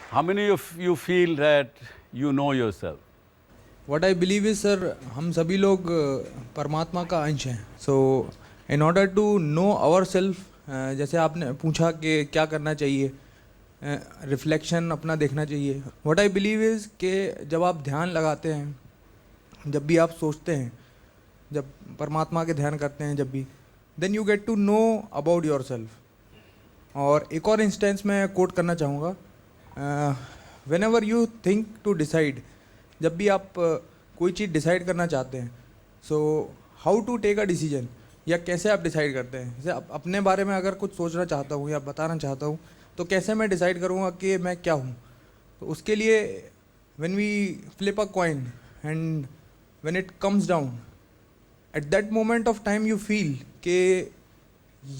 How many of you feel that you know yourself? What I believe is sir, हम सभी लोग परमात्मा का अंश हैं. So in order to know our self, जैसे आपने पूछा कि क्या करना चाहिए, रिफ्लेक्शन अपना देखना चाहिए. व्हाट आई बिलीव इज़ कि जब आप ध्यान लगाते हैं, जब भी आप सोचते हैं, जब परमात्मा के ध्यान करते हैं, जब भी then you get to know about yourself. और एक और इंस्टेंस मैं कोट करना चाहूँगा. Whenever you think to decide, जब भी आप कोई चीज़ डिसाइड करना चाहते हैं, so how to take a decision, या कैसे आप डिसाइड करते हैं. जैसे अपने बारे में अगर कुछ सोचना चाहता हूँ या बताना चाहता हूँ, तो कैसे मैं डिसाइड करूँगा कि मैं क्या हूँ. तो उसके लिए when we flip a coin and when it comes down, at that moment of time you feel कि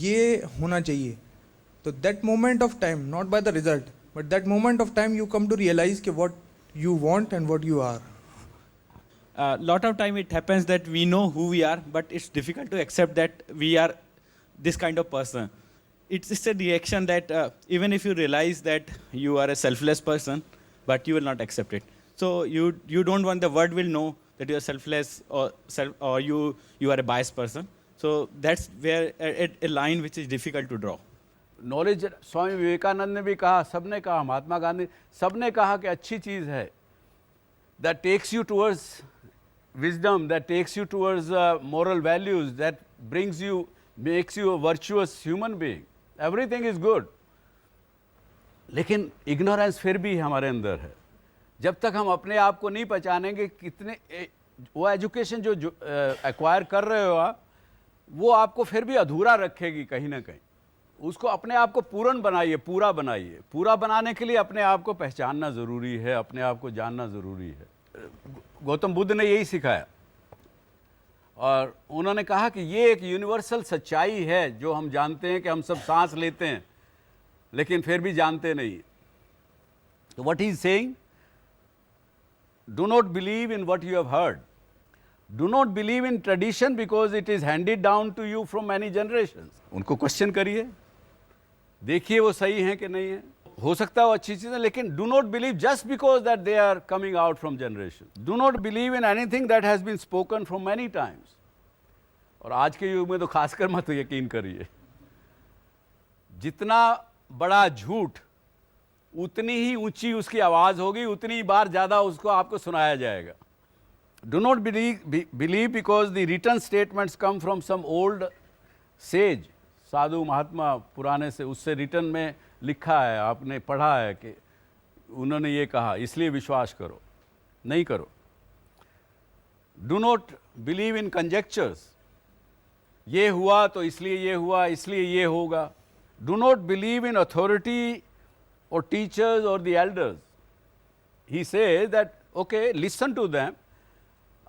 ये होना चाहिए. तो that moment of time, not by the result, but that moment of time you come to realize कि what you want and what you are. Lot of time it happens that we know who we are, but it's difficult to accept that we are this kind of person. It's just a reaction that even if you realize that you are a selfless person, but you will not accept it. So you don't want the world will know that you are selfless or you are a biased person. So that's where a line which is difficult to draw. Knowledge, Swami Vivekananda ने भी कहा, सबने कहा, महात्मा गांधी, सबने कहा कि अच्छी चीज़ है that takes you towards wisdom, that takes you towards moral values, that brings you, makes you a virtuous human being. Everything is good. लेकिन इग्नोरेंस फिर भी हमारे अंदर है. जब तक हम अपने आप को नहीं पहचानेंगे, कितने वो एजुकेशन जो एक्वायर कर रहे हो आप, वो आपको फिर भी अधूरा रखेगी कहीं ना कहीं. उसको अपने आप को पूर्ण बनाइए, पूरा बनाइए. पूरा बनाने के लिए अपने आप को पहचानना ज़रूरी है, अपने आप को जानना ज़रूरी है. गौतम बुद्ध ने यही सिखाया और उन्होंने कहा कि ये एक यूनिवर्सल सच्चाई है जो हम जानते हैं कि हम सब सांस लेते हैं लेकिन फिर भी जानते नहीं. तो what he is saying, do not believe in what you have heard. Do not believe in tradition because it is handed down to you from many generations. उनको क्वेश्चन करिए, देखिए वो सही है कि नहीं है. हो सकता है वो अच्छी चीज़ है, लेकिन do not believe just because that they are coming out from generation. Do not believe in anything that has been spoken from many times. और आज के युग में तो खासकर मत यकीन करिए. जितना बड़ा झूठ उतनी ही ऊंची उसकी आवाज़ होगी, उतनी बार ज़्यादा उसको आपको सुनाया जाएगा. Do not believe because the written statements come from some old sage, साधु महात्मा पुराने से, उससे रिटर्न में लिखा है, आपने पढ़ा है कि उन्होंने ये कहा, इसलिए विश्वास करो. नहीं करो. Do not believe in conjectures. ये हुआ तो इसलिए ये हुआ, इसलिए ये होगा. Do not believe in authority or teachers or the elders. He says that okay, listen to them.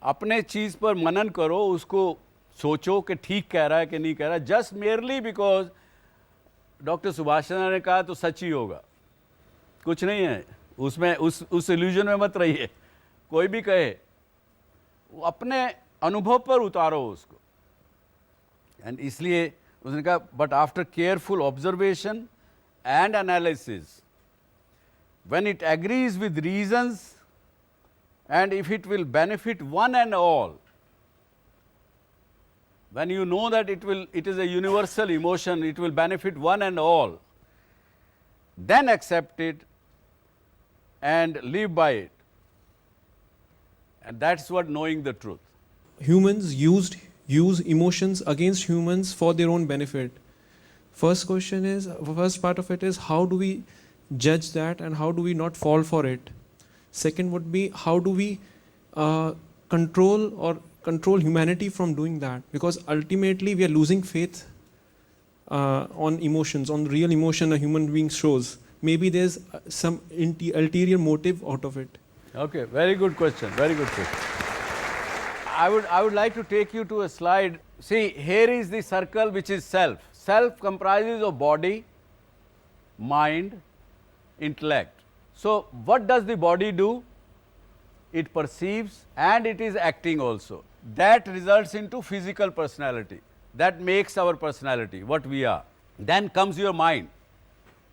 अपने चीज़ पर मनन करो, उसको सोचो कि ठीक कह रहा है कि नहीं कह रहा है. Just merely because doctor Subhash Chandra ने कहा तो सच ही होगा, कुछ नहीं है उसमें. उस इल्यूजन में मत रहिए. कोई भी कहे, वो अपने अनुभव पर उतारो उसको. एंड इसलिए उसने कहा, but after careful observation and analysis, when it agrees with reasons and if it will benefit one and all, when you know that it is a universal emotion, it will benefit one and all, then accept it and live by it. And that's what knowing the truth. Humans use emotions against humans for their own benefit. First part of it is how do we judge that and how do we not fall for it. Second would be how do we control humanity from doing that, because ultimately we are losing faith on emotions, on real emotion a human being shows. Maybe there's some ulterior motive out of it. Okay, very good question, very good question. I would like to take you to a slide. See, here is the circle which is self. Self comprises of body, mind, intellect. So what does the body do? It perceives and it is acting also. That results into physical personality. That makes our personality, what we are. Then comes your mind.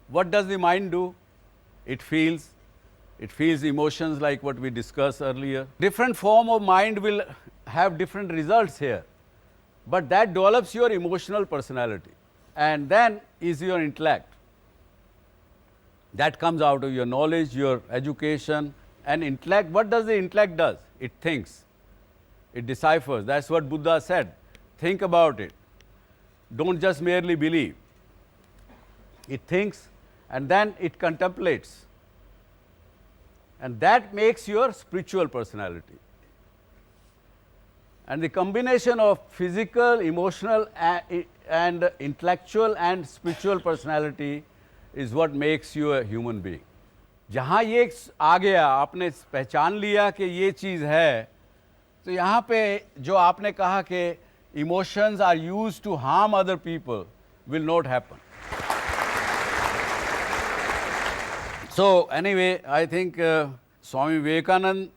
What does the mind do? It feels, It feels emotions like what we discussed earlier. Different form of mind will have different results here. But that develops your emotional personality. And then is your intellect. That comes out of your knowledge, your education, and intellect. What does the intellect does? It thinks. It deciphers. That's what Buddha said. Think about it. Don't just merely believe. It thinks and then it contemplates. And that makes your spiritual personality. And the combination of physical, emotional, and intellectual and spiritual personality is what makes you a human being. जहाँ ये आ गया, आपने पहचान लिया कि ये चीज़ है, तो यहाँ पे जो आपने कहा कि emotions are used to harm other people will not happen. So anyway, I think Swami Vivekananda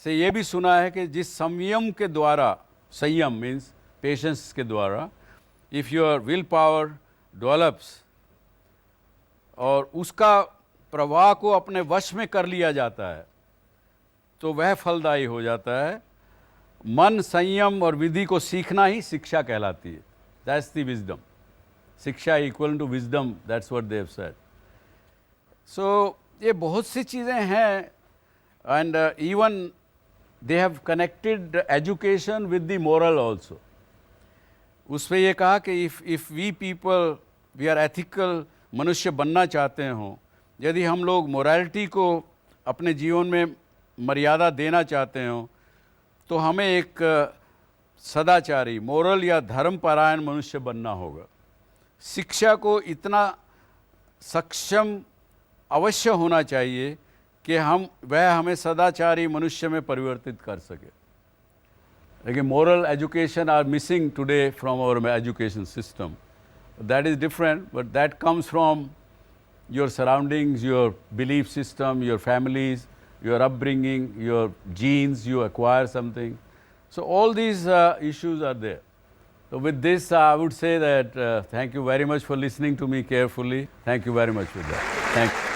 से ये भी सुना है कि जिस संयम के द्वारा, संयम मीन्स पेशेंस के द्वारा, if your will power develops और उसका प्रवाह को अपने वश में कर लिया जाता है, तो वह फलदायी हो जाता है. मन, संयम और विधि को सीखना ही शिक्षा कहलाती है. That's the wisdom. शिक्षा equal to wisdom, that's what they have said. सो ये बहुत सी चीज़ें हैं. And even they have connected education with the moral also. उस पर यह कहा कि if we people we are ethical मनुष्य बनना चाहते हों, यदि हम लोग मोरालिटी को अपने जीवन में मर्यादा देना चाहते हों, तो हमें एक सदाचारी, मोरल या धर्मपरायण मनुष्य बनना होगा. शिक्षा को इतना सक्षम अवश्य होना चाहिए कि वह हमें सदाचारी मनुष्य में परिवर्तित कर सके. लेकिन moral education are missing today from our education system. That is different, but that comes from your surroundings, your belief system, your families, your upbringing, your genes, you acquire something. So all these issues are there. So with this, I would say that thank you very much for listening to me carefully. Thank you very much for that. Thank you.